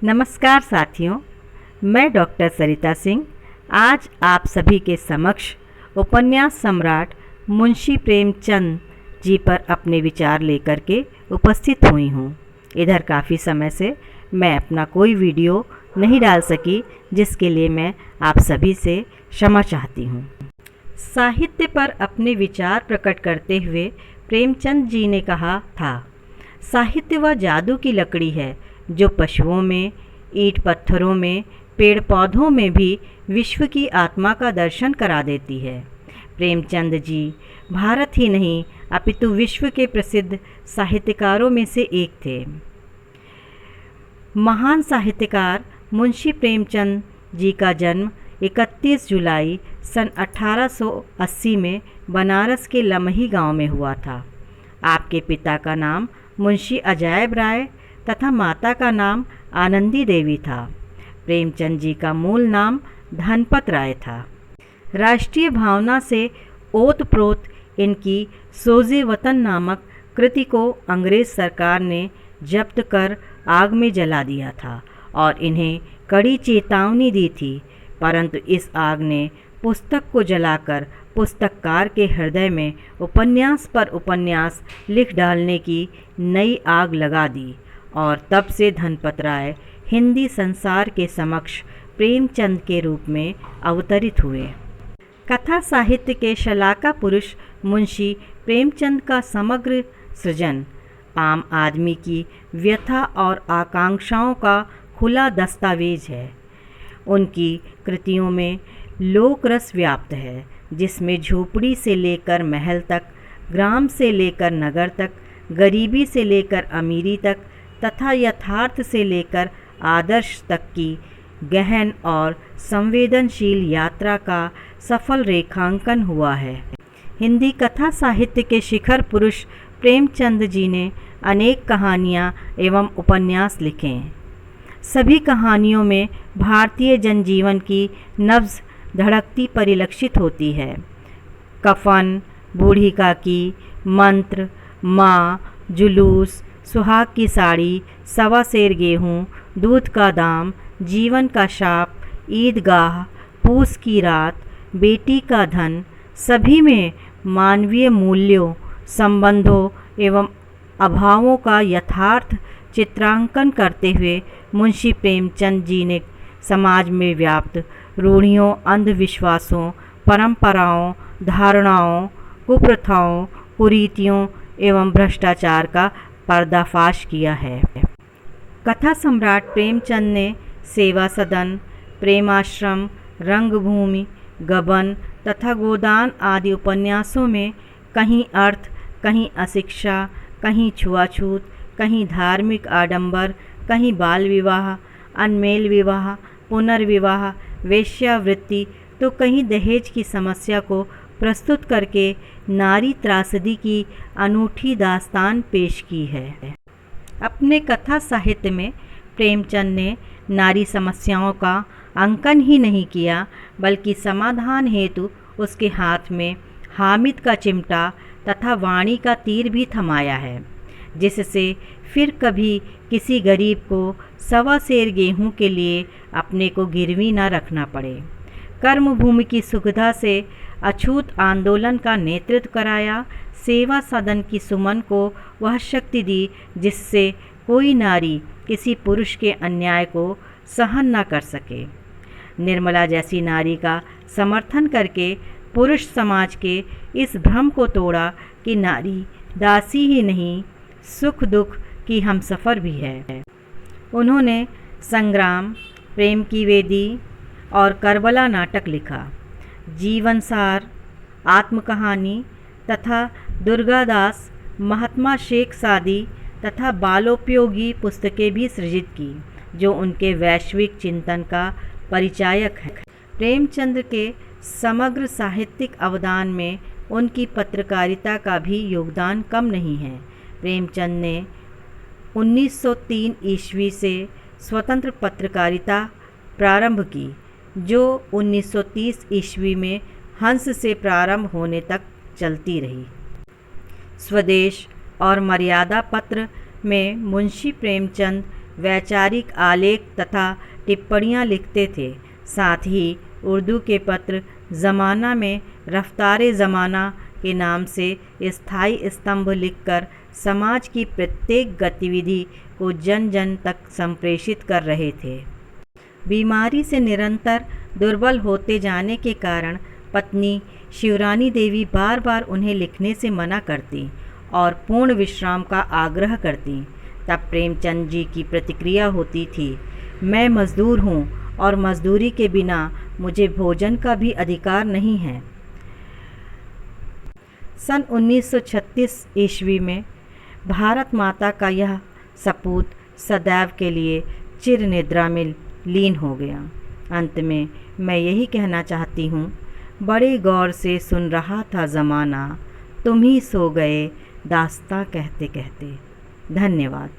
नमस्कार साथियों, मैं डॉक्टर सरिता सिंह आज आप सभी के समक्ष उपन्यास सम्राट मुंशी प्रेमचंद जी पर अपने विचार लेकर के उपस्थित हुई हूँ। इधर काफ़ी समय से मैं अपना कोई वीडियो नहीं डाल सकी, जिसके लिए मैं आप सभी से क्षमा चाहती हूँ। साहित्य पर अपने विचार प्रकट करते हुए प्रेमचंद जी ने कहा था, साहित्य वह जादू की लकड़ी है जो पशुओं में, ईंट पत्थरों में, पेड़ पौधों में भी विश्व की आत्मा का दर्शन करा देती है। प्रेमचंद जी भारत ही नहीं अपितु विश्व के प्रसिद्ध साहित्यकारों में से एक थे। महान साहित्यकार मुंशी प्रेमचंद जी का जन्म 31 जुलाई सन 1880 में बनारस के लमही गांव में हुआ था। आपके पिता का नाम मुंशी अजायब राय तथा माता का नाम आनंदी देवी था। प्रेमचंद जी का मूल नाम धनपत राय था। राष्ट्रीय भावना से ओतप्रोत इनकी सोज़े वतन नामक कृति को अंग्रेज सरकार ने जब्त कर आग में जला दिया था और इन्हें कड़ी चेतावनी दी थी, परंतु इस आग ने पुस्तक को जलाकर पुस्तककार के हृदय में उपन्यास पर उपन्यास लिख डालने की नई आग लगा दी और तब से धनपत राय हिंदी संसार के समक्ष प्रेमचंद के रूप में अवतरित हुए। कथा साहित्य के शलाका पुरुष मुंशी प्रेमचंद का समग्र सृजन आम आदमी की व्यथा और आकांक्षाओं का खुला दस्तावेज है। उनकी कृतियों में लोक रस व्याप्त है, जिसमें झोपड़ी से लेकर महल तक, ग्राम से लेकर नगर तक, गरीबी से लेकर अमीरी तक तथा यथार्थ से लेकर आदर्श तक की गहन और संवेदनशील यात्रा का सफल रेखांकन हुआ है। हिंदी कथा साहित्य के शिखर पुरुष प्रेमचंद जी ने अनेक कहानियाँ एवं उपन्यास लिखे। सभी कहानियों में भारतीय जनजीवन की नब्ज़ धड़कती परिलक्षित होती है। कफन, बूढ़ी काकी, मंत्र, माँ, जुलूस, सुहाग की साड़ी, सवा सेर गेहूँ, दूध का दाम, जीवन का शाप, ईदगाह, पूस की रात, बेटी का धन, सभी में मानवीय मूल्यों, संबंधों एवं अभावों का यथार्थ चित्रांकन करते हुए मुंशी प्रेमचंद जी ने समाज में व्याप्त रूढ़ियों, अंधविश्वासों, परंपराओं, धारणाओं, कुप्रथाओं, कुरीतियों एवं भ्रष्टाचार का पर्दाफाश किया है। कथा सम्राट प्रेमचंद ने सेवा सदन, प्रेमाश्रम, रंगभूमि, गबन तथा गोदान आदि उपन्यासों में कहीं अर्थ, कहीं अशिक्षा, कहीं छुआछूत, कहीं धार्मिक आडंबर, कहीं बाल विवाह, अनमेल विवाह, पुनर्विवाह, वेश्यावृत्ति तो कहीं दहेज की समस्या को प्रस्तुत करके नारी त्रासदी की अनूठी दास्तान पेश की है। अपने कथा साहित्य में प्रेमचंद ने नारी समस्याओं का अंकन ही नहीं किया, बल्कि समाधान हेतु उसके हाथ में हामिद का चिमटा तथा वाणी का तीर भी थमाया है, जिससे फिर कभी किसी गरीब को सवा सेर गेहूं के लिए अपने को गिरवी न रखना पड़े। कर्मभूमि की सुविधा से अछूत आंदोलन का नेतृत्व कराया। सेवा सदन की सुमन को वह शक्ति दी जिससे कोई नारी किसी पुरुष के अन्याय को सहन न कर सके। निर्मला जैसी नारी का समर्थन करके पुरुष समाज के इस भ्रम को तोड़ा कि नारी दासी ही नहीं, सुख दुख की हमसफ़र भी है। उन्होंने संग्राम, प्रेम की वेदी और करबला नाटक लिखा। जीवन सार, आत्मकहानी तथा दुर्गादास, महात्मा शेख सादी तथा बालोपयोगी पुस्तकें भी सृजित की, जो उनके वैश्विक चिंतन का परिचायक है। प्रेमचंद के समग्र साहित्यिक अवदान में उनकी पत्रकारिता का भी योगदान कम नहीं है। प्रेमचंद ने 1903 ईस्वी से स्वतंत्र पत्रकारिता प्रारंभ की, जो 1930 ईस्वी में हंस से प्रारंभ होने तक चलती रही। स्वदेश और मर्यादा पत्र में मुंशी प्रेमचंद वैचारिक आलेख तथा टिप्पणियाँ लिखते थे। साथ ही उर्दू के पत्र ज़माना में रफ्तार ज़माना के नाम से स्थायी स्तंभ लिखकर समाज की प्रत्येक गतिविधि को जन जन तक संप्रेषित कर रहे थे। बीमारी से निरंतर दुर्बल होते जाने के कारण पत्नी शिवरानी देवी बार बार उन्हें लिखने से मना करती और पूर्ण विश्राम का आग्रह करती। तब प्रेमचंद जी की प्रतिक्रिया होती थी, मैं मज़दूर हूँ और मज़दूरी के बिना मुझे भोजन का भी अधिकार नहीं है। सन 1936 ईस्वी में भारत माता का यह सपूत सदैव के लिए चिर निद्रा में लीन हो गया। अंत में मैं यही कहना चाहती हूँ, बड़े गौर से सुन रहा था ज़माना, तुम ही सो गए दास्तां कहते कहते। धन्यवाद।